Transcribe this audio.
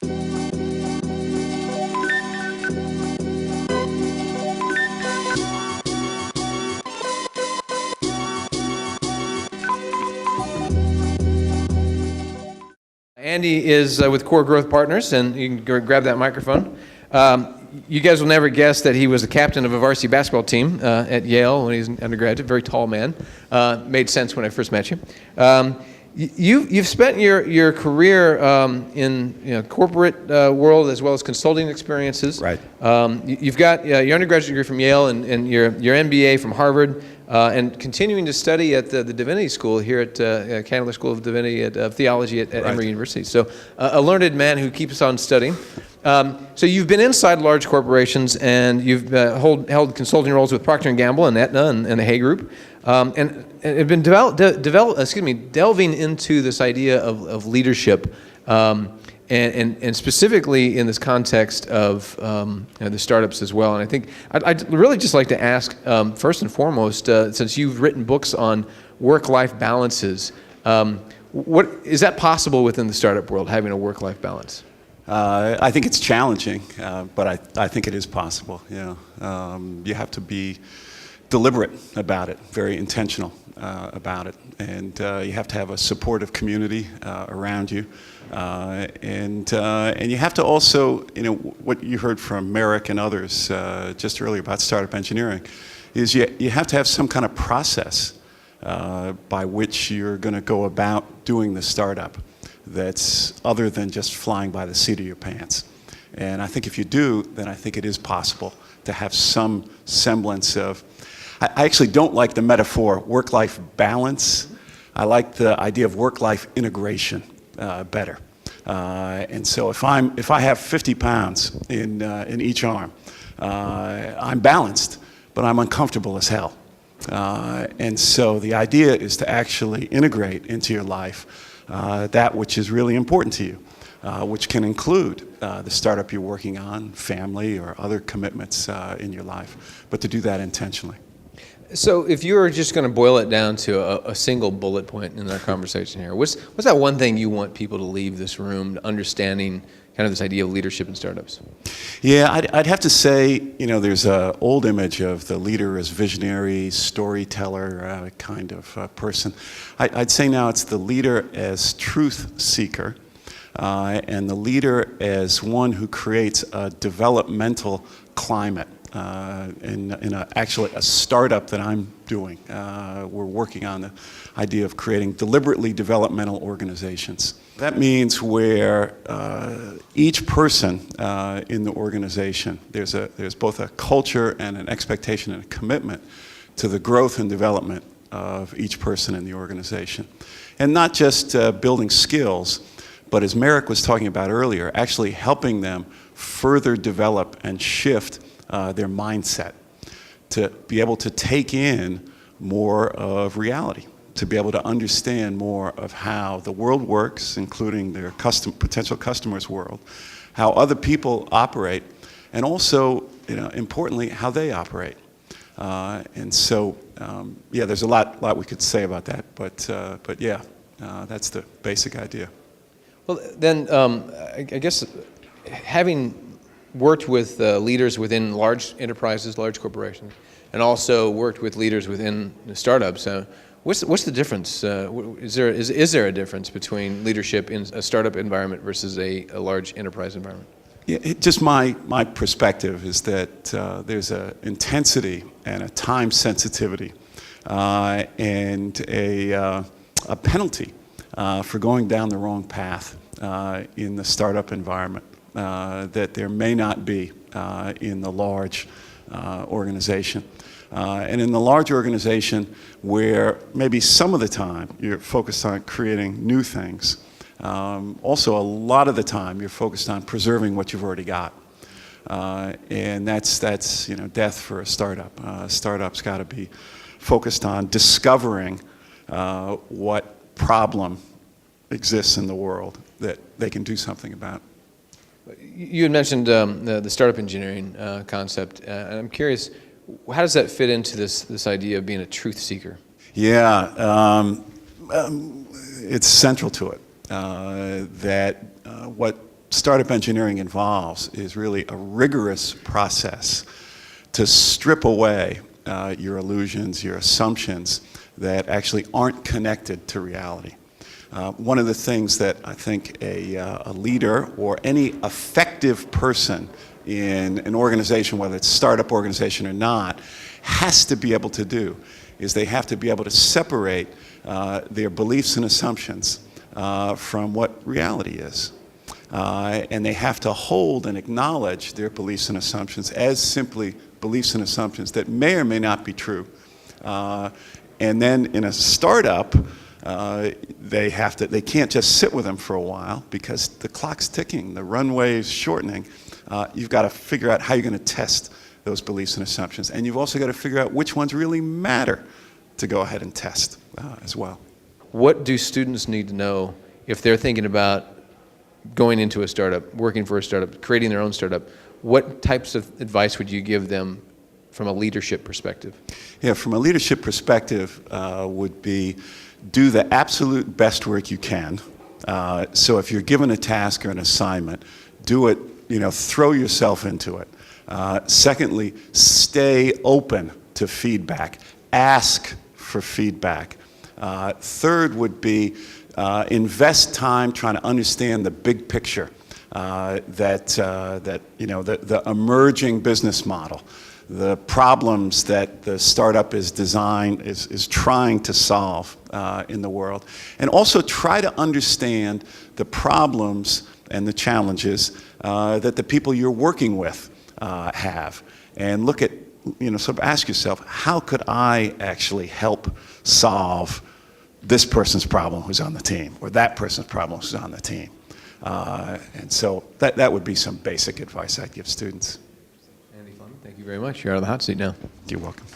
Andy is with Core Growth Partners, and you can grab that microphone. You guys will never guess that he was the captain of a varsity basketball team at Yale when he was an undergraduate. Very tall man. Made sense when I first met you. You've spent your career in corporate world as well as consulting experiences. Right. You've got your undergraduate degree from Yale and your MBA from Harvard, and continuing to study at the Divinity School here at Candler School of Divinity of Theology at Emory University. So a learned man who keeps on studying. So you've been inside large corporations, and you've held consulting roles with Procter & Gamble and Aetna and the Hay Group, and have been delving into this idea of leadership, and specifically in this context of the startups as well. And I think I'd really just like to ask, first and foremost, since you've written books on work-life balances, what is that possible within the startup world, having a work-life balance? I think it's challenging, but I think it is possible. You have to be deliberate about it, very intentional about it, and you have to have a supportive community around you, and you have to also, what you heard from Merrick and others just earlier about startup engineering, is you have to have some kind of process by which you're going to go about doing the startup that's other than just flying by the seat of your pants. And I think if you do, then I think it is possible to have some semblance of, I actually don't like the metaphor work-life balance. I like the idea of work-life integration better. And so if I have 50 pounds in each arm, I'm balanced, but I'm uncomfortable as hell. And so the idea is to actually integrate into your life that which is really important to you, which can include the startup you're working on, family, or other commitments in your life, but to do that intentionally. So if you were just going to boil it down to a single bullet point in our conversation here, what's that one thing you want people to leave this room understanding kind of this idea of leadership in startups? Yeah, I'd have to say, there's an old image of the leader as visionary, storyteller kind of person. I'd say now it's the leader as truth seeker, and the leader as one who creates a developmental climate. In actually a startup that I'm doing, we're working on the idea of creating deliberately developmental organizations. That means where each person in the organization, there's both a culture and an expectation and a commitment to the growth and development of each person in the organization. And not just building skills, but as Merrick was talking about earlier, actually helping them further develop and shift their mindset to be able to take in more of reality, to be able to understand more of how the world works, including their potential customers' world, how other people operate, and also, importantly, how they operate. And so, there's a lot we could say about that, but yeah, that's the basic idea. Well, then, I guess having worked with leaders within large enterprises, large corporations, and also worked with leaders within startups. What's the difference? Is there a difference between leadership in a startup environment versus a large enterprise environment? Yeah, just my perspective is that there's an intensity and a time sensitivity and a penalty for going down the wrong path in the startup environment. That there may not be in the large organization. And in the large organization where maybe some of the time you're focused on creating new things, also a lot of the time you're focused on preserving what you've already got. And that's death for a startup. Startup's got to be focused on discovering what problem exists in the world that they can do something about. You had mentioned the startup engineering concept, and I'm curious, how does that fit into this idea of being a truth seeker? Yeah, it's central to it, that what startup engineering involves is really a rigorous process to strip away your illusions, your assumptions that actually aren't connected to reality. One of the things that I think a leader or any effective person in an organization, whether it's a startup organization or not, has to be able to do is they have to be able to separate their beliefs and assumptions from what reality is. And they have to hold and acknowledge their beliefs and assumptions as simply beliefs and assumptions that may or may not be true. And then in a startup, they can't just sit with them for a while because the clock's ticking, the runway's shortening. You've got to figure out how you're going to test those beliefs and assumptions. And you've also got to figure out which ones really matter to go ahead and test as well. What do students need to know if they're thinking about going into a startup, working for a startup, creating their own startup? What types of advice would you give them from a leadership perspective? Yeah, from a leadership perspective would be do the absolute best work you can. So if you're given a task or an assignment, do it, throw yourself into it. Secondly, stay open to feedback. Ask for feedback. Third would be invest time trying to understand the big picture, the emerging business model, the problems that the startup is trying to solve in the world, and also try to understand the problems and the challenges that the people you're working with have, and look at, sort of ask yourself, how could I actually help solve this person's problem who's on the team, or that person's problem who's on the team? And so that would be some basic advice I'd give students. Andy Fleming, thank you very much. You're out of the hot seat now. You're welcome.